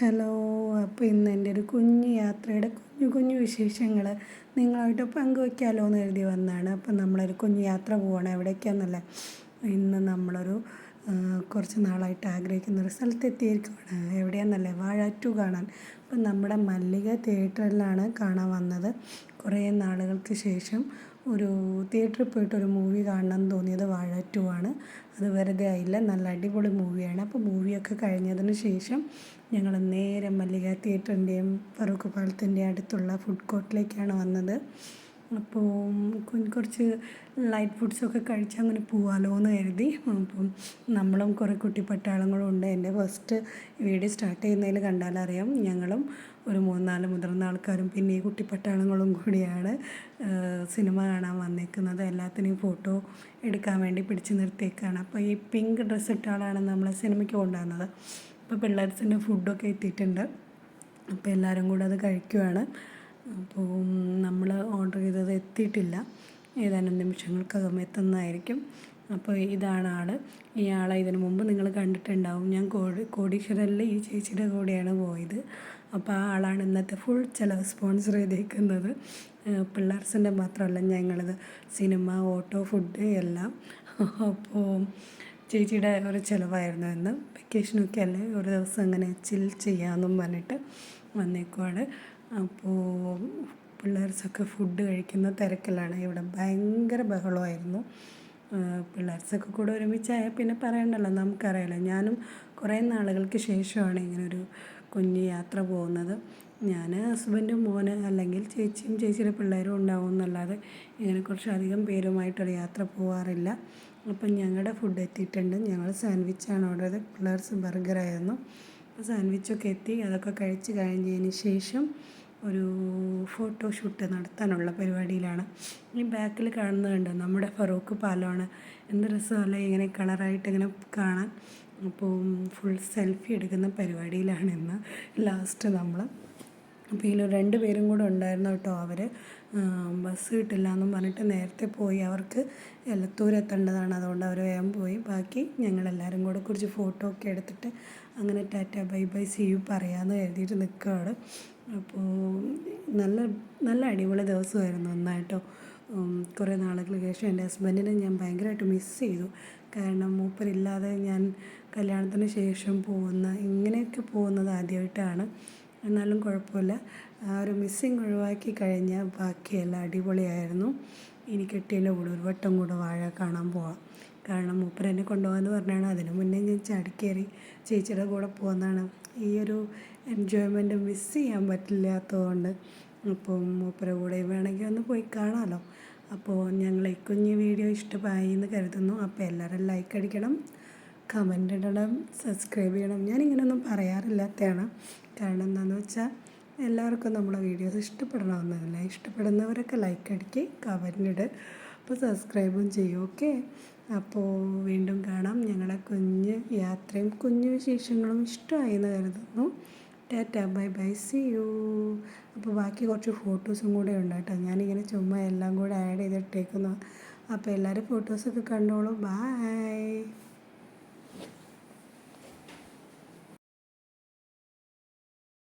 Hello. അപ്പോൾ ഇന്ന് എൻ്റെ ഒരു കുഞ്ഞു യാത്രയുടെ കുഞ്ഞു വിശേഷങ്ങൾ നിങ്ങളായിട്ട് പങ്കുവയ്ക്കാമല്ലോ എന്ന് എഴുതി വന്നതാണ്. അപ്പം നമ്മളൊരു കുഞ്ഞു യാത്ര പോവുകയാണ്. എവിടേക്കാണെന്നല്ലേ, ഇന്ന് നമ്മളൊരു കുറച്ച് നാളായിട്ട് ആഗ്രഹിക്കുന്നൊരു സ്ഥലത്തെത്തിയിരിക്കുകയാണ്. എവിടെയാണെന്നല്ലേ, വാഴ 2 കാണാൻ. അപ്പം നമ്മുടെ മല്ലിക തിയേറ്ററിലാണ് കാണാൻ വന്നത്. കുറേ നാളുകൾക്ക് ശേഷം ഒരു തിയേറ്ററിൽ പോയിട്ടൊരു മൂവി കാണണമെന്ന് തോന്നിയത് വാഴ 2 ആണ്. അത് വെറുതെ ആയില്ല, നല്ല അടിപൊളി മൂവിയാണ്. അപ്പോൾ മൂവിയൊക്കെ കഴിഞ്ഞതിന് ശേഷം ഞങ്ങൾ നേരെ മല്ലിക തിയേറ്ററിൻ്റെയും ഫറൂഖ് പാലത്തിൻ്റെയും അടുത്തുള്ള ഫുഡ് കോർട്ടിലേക്കാണ് വന്നത്. അപ്പോൾ കുറച്ച് ലൈറ്റ് ഫുഡ്സൊക്കെ കഴിച്ച് അങ്ങനെ പോവാമല്ലോ എന്ന് കരുതി. അപ്പം നമ്മളും കുറേ കുട്ടിപ്പട്ടാളങ്ങളും ഉണ്ട്. എൻ്റെ ഫസ്റ്റ് വീഡിയോ സ്റ്റാർട്ട് ചെയ്യുന്നതിൽ കണ്ടാലറിയാം, ഞങ്ങളും ഒരു 3-4 മുതിർന്ന ആൾക്കാരും പിന്നെ ഈ കുട്ടിപ്പട്ടാളങ്ങളും കൂടിയാണ് സിനിമ കാണാൻ വന്നേക്കുന്നത്. എല്ലാത്തിനെയും ഫോട്ടോ എടുക്കാൻ വേണ്ടി പിടിച്ച് നിർത്തിയേക്കാണ്. അപ്പോൾ ഈ പിങ്ക് ഡ്രസ്സ് ഇട്ട ആളാണ് നമ്മളെ സിനിമയ്ക്ക് കൊണ്ടുവന്നത്. അപ്പോൾ പിള്ളേർസിൻ്റെ ഫുഡൊക്കെ എത്തിയിട്ടുണ്ട്. അപ്പോൾ എല്ലാവരും കൂടെ അത് കഴിക്കുവാണ്. അപ്പോൾ നമ്മൾ ഓർഡർ ചെയ്തത് എത്തിയിട്ടില്ല, ഏതാനും നിമിഷങ്ങൾക്കകം എത്തുന്നതായിരിക്കും. അപ്പോൾ ഇതാണ് ആൾ. ഈ ആളെ ഇതിനു മുമ്പ് നിങ്ങൾ കണ്ടിട്ടുണ്ടാവും. ഞാൻ കോടീശ്വരനിൽ ഈ ചേച്ചിയുടെ കൂടെയാണ് പോയത്. അപ്പോൾ ആ ആളാണ് ഇന്നത്തെ ഫുൾ ചിലവ് സ്പോൺസർ ചെയ്തേക്കുന്നത്. പിള്ളേർസിൻ്റെ മാത്രമല്ല, ഞങ്ങളത് സിനിമ, ഓട്ടോ, ഫുഡ് എല്ലാം. അപ്പോൾ ചേച്ചിയുടെ ഒരു ചിലവായിരുന്നു ഇന്ന്. വെക്കേഷനൊക്കെ അല്ലേ, ഒരു ദിവസം അങ്ങനെ ചിൽ ചെയ്യാമെന്നും പറഞ്ഞിട്ട് വന്നേക്കുവാണ്. അപ്പോൾ പിള്ളേർസൊക്കെ ഫുഡ് കഴിക്കുന്ന തിരക്കിലാണ്. ഇവിടെ ഭയങ്കര ബഹളമായിരുന്നു. പിള്ളേർസൊക്കെ കൂടെ ഒരുമിച്ചായാൽ പിന്നെ പറയണ്ടല്ലോ, നമുക്കറിയാലോ. ഞാനും കുറേ നാളുകൾക്ക് ശേഷമാണ് ഇങ്ങനൊരു കുഞ്ഞു യാത്ര പോകുന്നത്. ഞാൻ, ഹസ്ബൻഡും, മോന് അല്ലെങ്കിൽ ചേച്ചിയും ചേച്ചിയുടെ പിള്ളേരും ഉണ്ടാവും എന്നല്ലാതെ ഇങ്ങനെ കുറച്ചധികം പേരുമായിട്ടൊരു യാത്ര പോകാറില്ല. അപ്പം ഞങ്ങളുടെ ഫുഡ് എത്തിയിട്ടുണ്ട്. ഞങ്ങൾ സാൻഡ്വിച്ചാണ് ഓർഡർ ചെയ്തത്. പിള്ളേർസ് ബർഗറായിരുന്നു. അപ്പോൾ സാൻഡ്വിച്ചൊക്കെ എത്തി. അതൊക്കെ കഴിച്ച് കഴിഞ്ഞതിന് ശേഷം ഒരു ഫോട്ടോഷൂട്ട് നടത്താനുള്ള പരിപാടിയിലാണ്. ഈ ബാക്കിൽ കാണുന്നത് നമ്മുടെ ഫറൂഖ് പാലമാണ്. എന്ത് രസമല്ലേ ഇങ്ങനെ കളറായിട്ട് ഇങ്ങനെ കാണാൻ. അപ്പോൾ ഫുൾ സെൽഫി എടുക്കുന്ന പരിപാടിയിലാണ് ഇന്ന് ലാസ്റ്റ് നമ്മൾ. അപ്പോൾ ഇതിൽ 2 പേരും കൂടെ ഉണ്ടായിരുന്നു കേട്ടോ. അവർ ബസ് കിട്ടില്ല എന്നും പറഞ്ഞിട്ട് നേരത്തെ പോയി. അവർക്ക് എലത്തൂർ എത്തേണ്ടതാണ്, അതുകൊണ്ട് അവർ വേഗം പോയി. ബാക്കി ഞങ്ങളെല്ലാവരും കൂടെ കുറച്ച് ഫോട്ടോ ഒക്കെ എടുത്തിട്ട് അങ്ങനെ tata bye bye see you പറയാമെന്ന് കരുതിയിട്ട് നിൽക്കുകയാണ്. അപ്പോൾ നല്ല അടിപൊളി ദിവസമായിരുന്നു നന്നായിട്ടോ. കുറേ നാളുകൾക്ക് ശേഷം എൻ്റെ ഹസ്ബൻഡിനെ ഞാൻ ഭയങ്കരമായിട്ട് മിസ് ചെയ്തു. കാരണം മൂപ്പരില്ലാതെ ഞാൻ കല്യാണത്തിന് ശേഷം ഇങ്ങനെയൊക്കെ പോകുന്നത് ആദ്യമായിട്ടാണ്. എന്നാലും കുഴപ്പമില്ല, ആ ഒരു മിസ്സിങ് ഒഴിവാക്കി കഴിഞ്ഞാൽ ബാക്കിയെല്ലാം അടിപൊളിയായിരുന്നു. ഇനി കെട്ടിയതിൻ്റെ കൂടെ ഒരു വട്ടം കൂടെ വാഴ കാണാൻ പോവാം. കാരണം മൂപ്പരെന്നെ കൊണ്ടുപോകാമെന്ന് പറഞ്ഞാണ്. അതിന് മുന്നേ ഞാൻ ചാടിക്കയറി ചേച്ചിയുടെ കൂടെ പോകുന്നതാണ്. ഈ ഒരു എൻജോയ്മെൻറ്റ് മിസ് ചെയ്യാൻ പറ്റില്ലാത്തതുകൊണ്ട് അപ്പം മൂപ്പരെ കൂടെ വേണമെങ്കിൽ ഒന്ന് പോയി കാണാമല്ലോ. അപ്പോൾ ഞങ്ങളെ കുഞ്ഞു വീഡിയോ ഇഷ്ടമായി എന്ന് കരുതുന്നു. അപ്പോൾ എല്ലാവരും ലൈക്ക് അടിക്കണം, കമൻ്റ് ഇടണം, സബ്സ്ക്രൈബ് ചെയ്യണം. ഞാനിങ്ങനെയൊന്നും പറയാറില്ലാത്തതാണ്. കാരണം എന്താണെന്ന് വെച്ചാൽ എല്ലാവർക്കും നമ്മളെ വീഡിയോസ് ഇഷ്ടപ്പെടണമെന്നില്ല. ഇഷ്ടപ്പെടുന്നവരൊക്കെ ലൈക്ക് അടിക്കുക, കമൻ്റ് ഇടുക, അപ്പോൾ സബ്സ്ക്രൈബും ചെയ്യും. ഓക്കെ, അപ്പോൾ വീണ്ടും കാണാം. ഞങ്ങളുടെ കുഞ്ഞ് യാത്രയും കുഞ്ഞു വിശേഷങ്ങളും ഇഷ്ടമായി എന്ന് കരുതുന്നു. Tata bye bye see you. അപ്പോൾ ബാക്കി കുറച്ച് ഫോട്ടോസും കൂടെ ഉണ്ട് കേട്ടോ. ഞാനിങ്ങനെ ചുമ്മാ എല്ലാം കൂടെ ആഡ് ചെയ്തിട്ടേക്കുന്നു. അപ്പോൾ എല്ലാവരും ഫോട്ടോസൊക്കെ കണ്ടോളൂ. ബൈ.